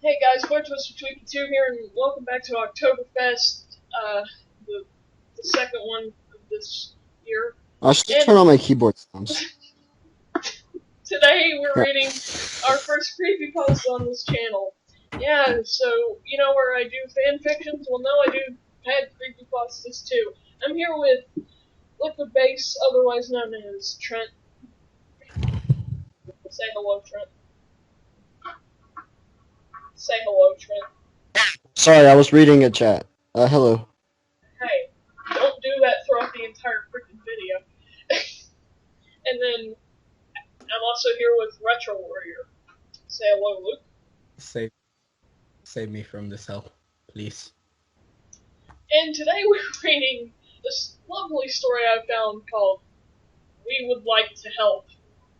Hey guys, Twister2 here, and welcome back to Ocktoberfest, the second one of this year. I should And turn on my keyboard sounds. today we're Yeah. reading our first CreepyPasta on this channel. Yeah, so, you know where I do fan fictions? Well, no, I do pet creepypastas too. I'm here with Liquid Base, otherwise known as Trent. Say hello, Trent. Say hello, Trent. Sorry, I was reading a chat. Hello. Hey, don't do that throughout the entire freaking video. And then I'm also here with Retro Warrior. Say hello, Luke. Save me from this hell, please. And today we're reading this lovely story I found called We Would Like to Help.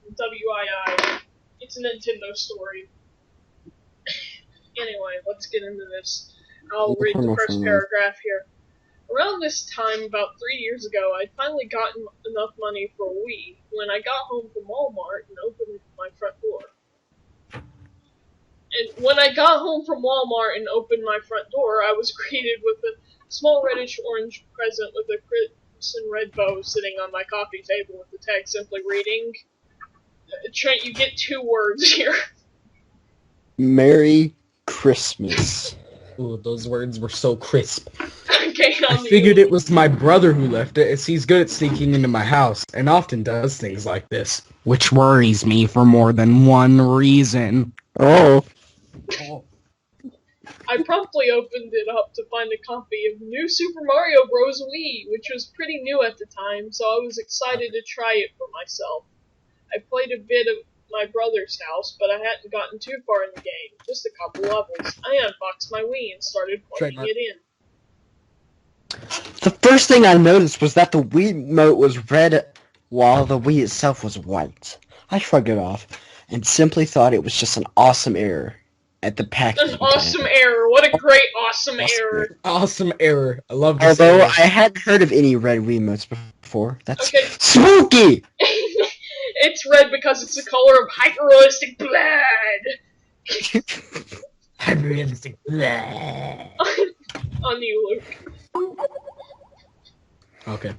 WII. It's a Nintendo story. Anyway, let's get into this. I'll read the first paragraph here. Around this time, about 3 years ago, I'd finally gotten enough money for a Wii when I got home from Walmart and opened my front door. And when I got home from Walmart and opened my front door, I was greeted with a small reddish-orange present with a crimson red bow sitting on my coffee table with the text simply reading, Trent, you get 2 words here. Merry Christmas. Ooh, those words were so crisp. Okay, I figured it was my brother who left it, as he's good at sneaking into my house, and often does things like this. Which worries me for more than one reason. Oh. I promptly opened it up to find a copy of New Super Mario Bros. Wii, which was pretty new at the time, so I was excited to try it for myself. I played a bit of my brother's house, but I hadn't gotten too far in the game, just a couple levels. I unboxed my Wii and started plugging it in. The first thing I noticed was that the Wii remote was red while the Wii itself was white. I shrugged it off and simply thought it was just an awesome error at the packaging. An awesome error. What a great awesome error. Awesome error. I love this. Although I hadn't heard of any red Wii remotes before. That's okay. Spooky! It's red because it's the color of hyper-realistic blood. Hyper-realistic blood. On you, Luke. Okay.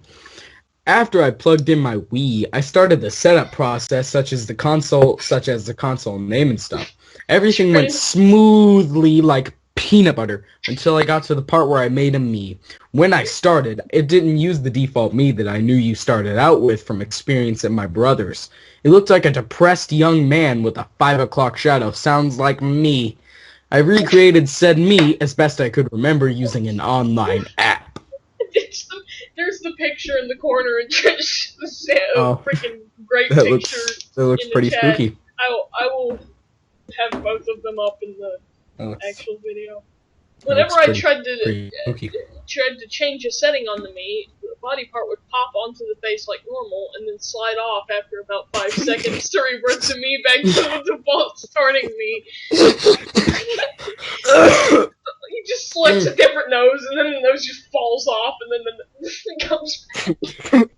After I plugged in my Wii, I started the setup process, such as the console name and stuff. Everything went smoothly like peanut butter until I got to the part where I made a Mii. When I started, it didn't use the default Mii that I knew you started out with from experience at my brother's. It looked like a depressed young man with a 5 o'clock shadow. Sounds like me. I recreated said Mii as best I could remember using an online app. There's the picture in the corner and just freaking great picture. That looks pretty chat. spooky. I will have both of them up in the actual video. Whenever I tried to change a setting on the Mii, the body part would pop onto the face like normal and then slide off after about 5 seconds to revert the Mii back to the default starting Mii. He just selects a different nose and then the nose just falls off and then it comes back.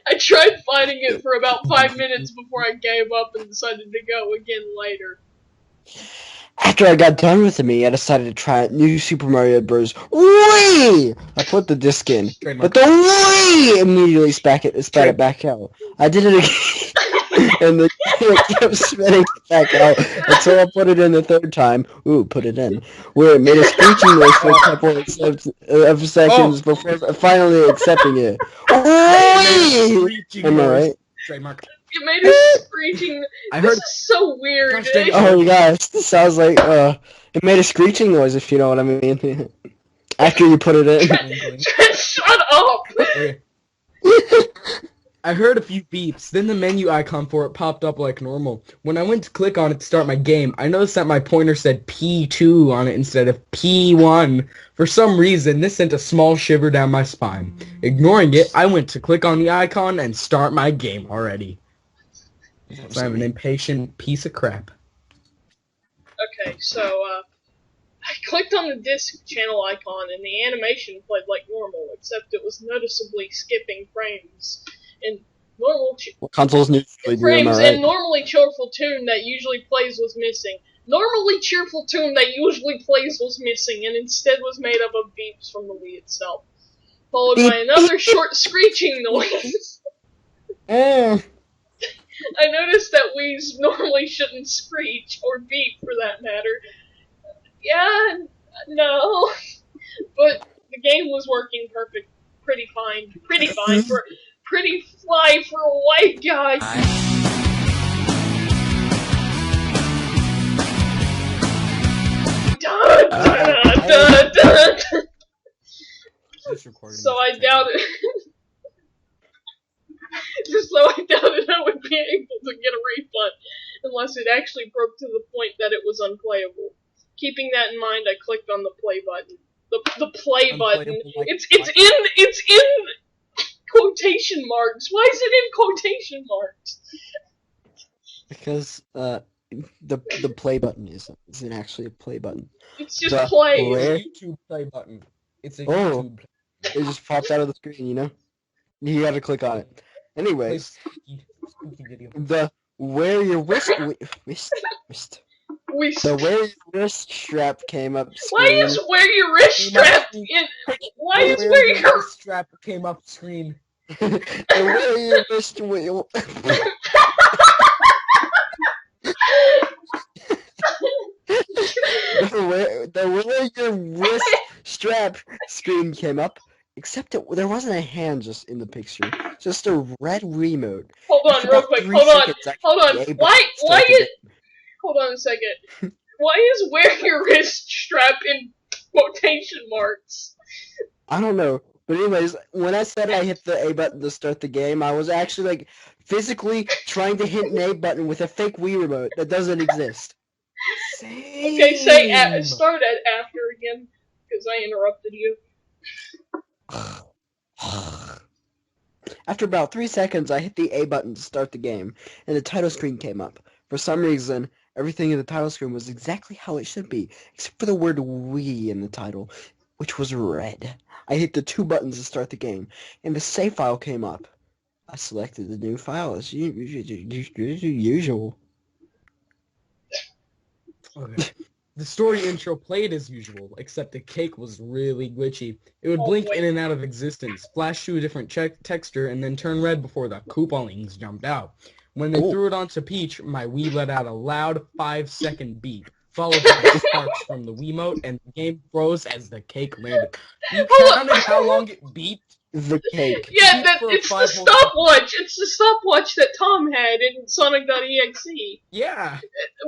I tried fighting it for about 5 minutes before I gave up and decided to go again later. After I got done with me, I decided to try New Super Mario Bros. Wii! I put the disc in, but the Wii immediately spat it back out. I did it again, and the it kept spitting it back out until I put it in the third time. Ooh, put it in. Where it made a screeching noise for a couple of seconds before finally accepting it. Wii! Am I right? Trademark. It made a screeching. This is so weird. Oh gosh, this sounds like it made a screeching noise, if you know what I mean. After you put it in. Shut up! Okay. I heard a few beeps, then the menu icon for it popped up like normal. When I went to click on it to start my game, I noticed that my pointer said P2 on it instead of P1. For some reason, this sent a small shiver down my spine. Ignoring it, I went to click on the icon and start my game already. So I'm an impatient piece of crap. Okay, so, I clicked on the disc channel icon and the animation played like normal, except it was noticeably skipping frames. And consoles usually do, am I frames, right? and normally cheerful tune that usually plays was missing. Normally cheerful tune that usually plays was missing, and instead was made up of beeps from the Wii itself, followed by another short screeching noise. I noticed that Wii's normally shouldn't screech, or beep for that matter. Yeah, no. But the game was working pretty fine for a white guy. Dun, dun, dun, dun. So I doubted. So I doubted I would be able to get a refund unless it actually broke to the point that it was unplayable. Keeping that in mind, I clicked on the play button. The play button. It's in quotation marks. Why is it in quotation marks? Because the play button isn't actually a play button. It's just play. It's a YouTube play button. It's a YouTube play. It just pops out of the screen, you know? You gotta click on it. Anyways, the wear your wrist strap came up screen. Why is wear your wrist strap in? Why is wear your wrist strap came up screen? The wear your wrist the wear your wrist strap screen came up. Except there wasn't a hand just in the picture, just a red remote. Hold on, real quick. Hold on. Why is? Hold on a second. Why is wear your wrist strap in quotation marks? I don't know, but anyways, when I said I hit the A button to start the game, I was actually like physically trying to hit an A button with a fake Wii remote that doesn't exist. Same. Okay, start at after again, because I interrupted you. After about 3 seconds, I hit the A button to start the game, and the title screen came up. For some reason, everything in the title screen was exactly how it should be, except for the word Wii in the title, which was red. I hit the 2 buttons to start the game, and the save file came up. I selected the new file as usual. Okay. The story intro played as usual, except the cake was really glitchy. It would blink in and out of existence, flash to a different texture, and then turn red before the Koopalings jumped out. When they threw it onto Peach, my Wii let out a loud 5-second beep, followed by sparks from the Wiimote, and the game froze as the cake landed. You counted how long it beeped? The cake. Yeah, it's the stopwatch. It's the stopwatch that Tom had in Sonic.exe. Yeah.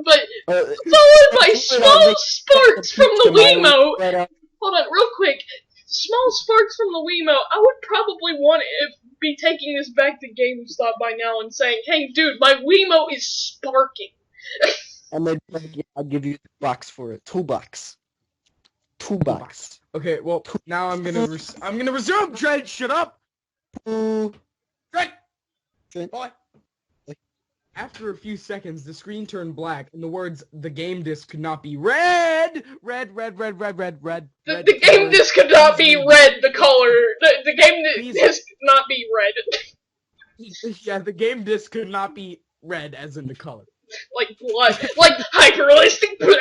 But followed by small sparks from the Wiimote. Hold on, real quick. Small sparks from the Wiimote. I would probably want to be taking this back to GameStop by now and saying, "Hey, dude, my Wiimote is sparking." And they'd be like, "I'll give you $2 for it. $2. $2. Okay, well, now I'm gonna resume. Trent, shut up. Trent. Boy. After a few seconds, the screen turned black, and the words "the game disc could not be red." The game disc could not be red. The color. The game disc could not be red. Yeah, the game disc could not be red, as in the color. Like blood. Like hyper-realistic blood.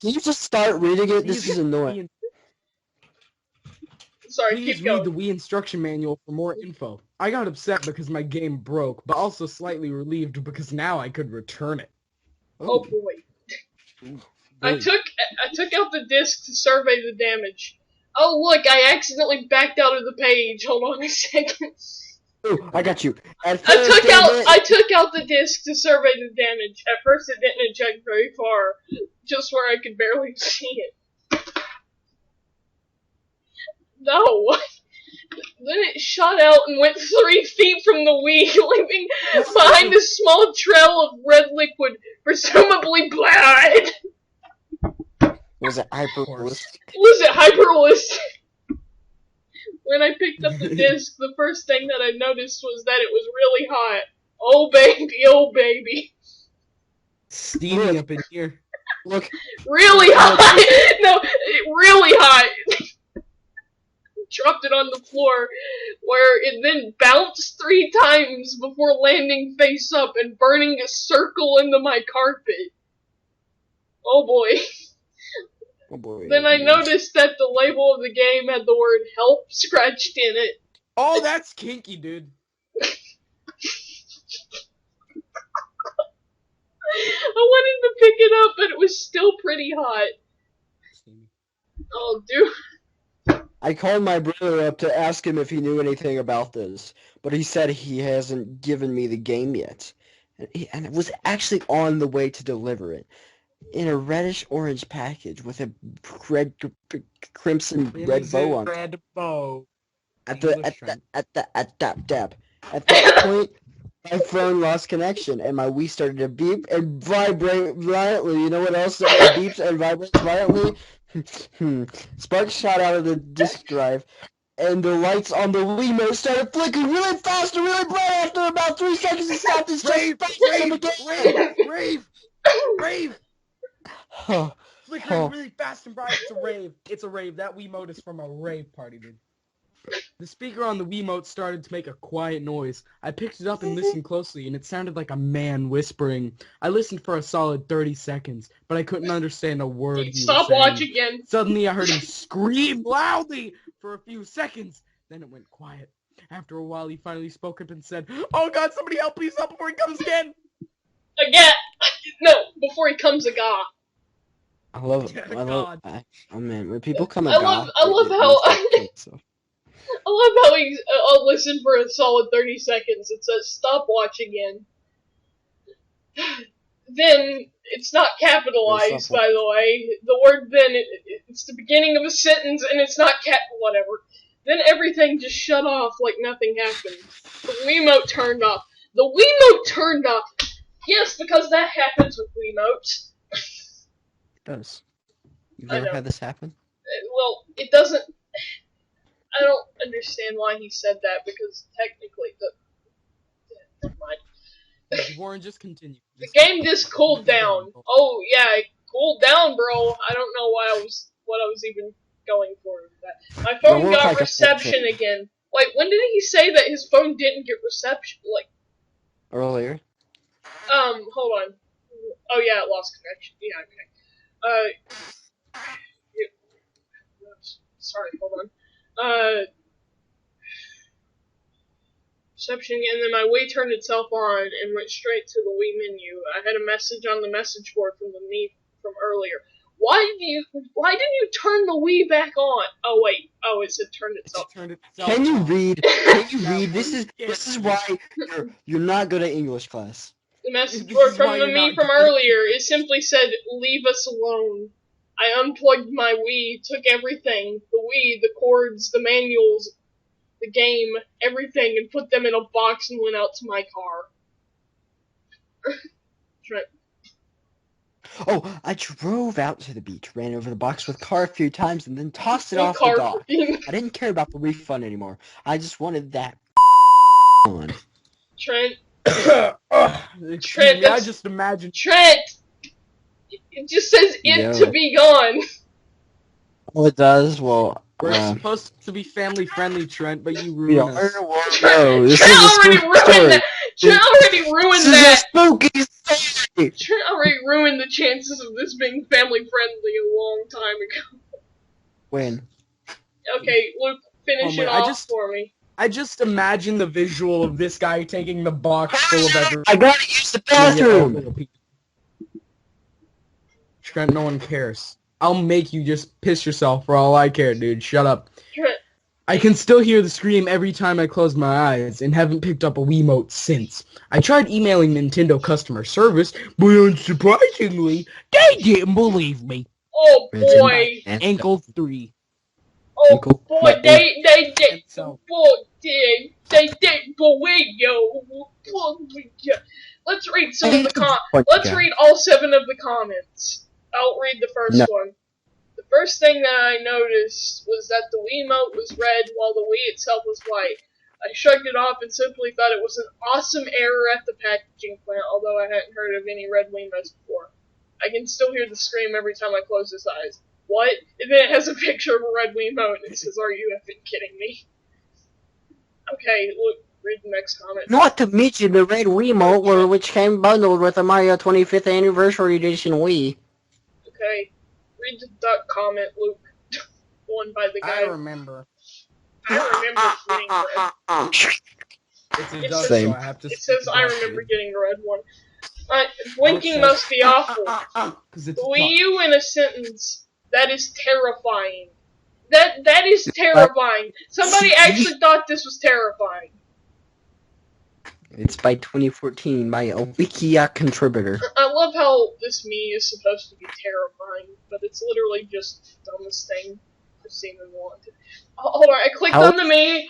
Can you just start reading it? This is annoying. Sorry, Please keep going. read the Wii instruction manual for more info. I got upset because my game broke, but also slightly relieved because now I could return it. Oh boy. I took out the disc to survey the damage. Oh look, I accidentally backed out of the page. Hold on a second. Oh, I got you. I took out the disc to survey the damage. At first it didn't eject very far, just where I could barely see it. No! Then it shot out and went 3 feet from the Wii, leaving behind a small trail of red liquid, presumably blood! Was it hyper-realistic? When I picked up the disc, the first thing that I noticed was that it was really hot. Oh baby. Steamy up in here. Look. Really hot! No, really hot! dropped it on the floor, where it then bounced 3 times before landing face up and burning a circle into my carpet. Oh boy. Oh boy. Then I noticed that the label of the game had the word help scratched in it. Oh, that's kinky, dude. I wanted to pick it up, but it was still pretty hot. Oh, dude. I called my brother up to ask him if he knew anything about this, but he said he hasn't given me the game yet. And it was actually on the way to deliver it. In a reddish-orange package with a crimson red bow on it. Red bow. At that point, my phone lost connection, and my Wii started to beep and vibrate violently. You know what else beeps and vibrates violently? Sparks shot out of the disk drive, and the lights on the Wiimote started flickering really fast and really bright. After about 3 seconds, it stopped and Rave! Flickering really fast and bright. It's a rave. It's a rave. That Wiimote is from a rave party, dude. The speaker on the Wiimote started to make a quiet noise. I picked it up and listened closely, and it sounded like a man whispering. I listened for a solid 30 seconds, but I couldn't understand a word he was saying. Stop watching again. Suddenly, I heard him scream loudly for a few seconds. Then it went quiet. After a while, he finally spoke up and said, "Oh God, somebody help! Please help before he comes again!" Again? No, before he comes again. Oh man, when people come I love how I'll listen for a solid 30 seconds. It says, "Stop watching again." Then, it's not capitalized, by the way. The word then, it's the beginning of a sentence, and it's not whatever. Then everything just shut off like nothing happened. The Wiimote turned off. The Wiimote turned off! Yes, because that happens with Wiimotes. It does. You've never had this happen? Well, it doesn't... I don't understand why he said that, because technically never mind. Warren, just continue. The game just cooled down. Oh, yeah, it cooled down, bro. I don't know what I was even going for with that. My phone got reception again. Wait, when did he say that his phone didn't get reception? Like... Earlier. Hold on. Oh, yeah, it lost connection. Yeah, okay. Sorry, hold on. Reception, and then my Wii turned itself on and went straight to the Wii menu. I had a message on the message board from from earlier. Why didn't you turn the Wii back on? Oh wait, it said turned itself. Can you read? Can you read? This is why you're not good at English class. The message board from me from earlier, it simply said, "Leave us alone." I unplugged my Wii, took everything, the Wii, the cords, the manuals, the game, everything, and put them in a box and went out to my car. Oh, I drove out to the beach, ran over the box with car a few times, and then tossed it off the dock. I didn't care about the refund anymore. I just wanted that on. Trent. Trent, I just imagine. Trent! It just says to be gone. Oh, it does? Well, we're supposed to be family friendly, Trent, but you ruined us. No, this Trent is a already spooky ruined story. that. Trent already ruined that. This is a spooky story. Trent already ruined the chances of this being family friendly a long time ago. When? Okay, Luke, finish it off for me. I just imagine the visual of this guy taking the box full of everything. I gotta use the bathroom! Trent, no one cares. I'll make you just piss yourself for all I care, dude. Shut up. Trent. I can still hear the scream every time I close my eyes, and haven't picked up a Wiimote since. I tried emailing Nintendo customer service, but unsurprisingly, they didn't believe me. Oh boy. Ankle 3. Oh boy, they did believe you. Let's read some of the Let's read all 7 of the comments. I'll read the first one. The first thing that I noticed was that the Wiimote was red while the Wii itself was white. I shrugged it off and simply thought it was an awesome error at the packaging plant, although I hadn't heard of any red Wiimotes before. I can still hear the scream every time I close his eyes. what? And then it has a picture of a red Wiimote and it says, are you effing kidding me? Okay, look, read the next comment. Not to mention the red Wiimote, which came bundled with the Mario 25th Anniversary Edition Wii. Okay, read the duck comment, Luke. One by the guy. I remember getting red. It's a duck, so I have to. It says I remember getting a red one. Blinking must be awful. The Wii U in a sentence. That is terrifying. That is terrifying. Somebody actually thought this was terrifying. It's by 2014 by a Wikia contributor. I love how this Mii is supposed to be terrifying, but it's literally just the dumbest thing I've seen in a long time. Hold on, I clicked on the Mii.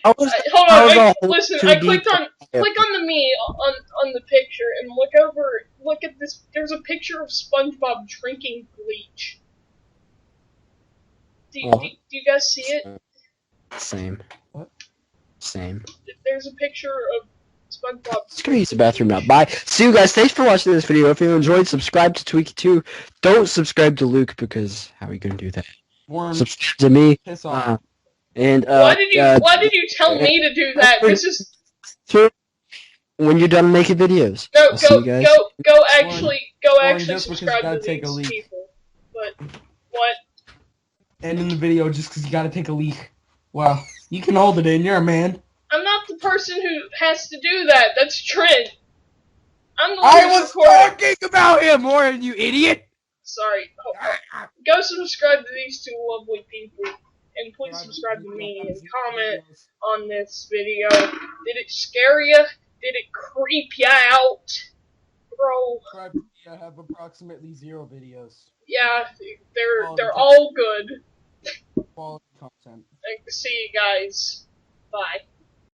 Listen, I clicked on the Mii on the picture and look at this. There's a picture of SpongeBob drinking bleach. Do you guys see it? Same. What? Same. There's a picture of SpongeBob. Let's go use the bathroom now. Bye. See you guys. Thanks for watching this video. If you enjoyed, subscribe to Tweaky2. Don't subscribe to Luke because how are you gonna do that? Subscribe to me. Piss off. Why did you tell me to do that? This is when you're done making videos. No, go actually subscribe to these people. But what? Ending the video just because you gotta take a leak. Wow, you can hold it in. You're a man. I'm not the person who has to do that. That's Trent. I'm the one I was talking about him, Warren, you idiot. Sorry. Go subscribe to these two lovely people. And please subscribe to me and comment on this video. Did it scare you? Did it creep you out? Bro. I have approximately 0 videos. Yeah, they're all good. Quality content. See you guys. Bye.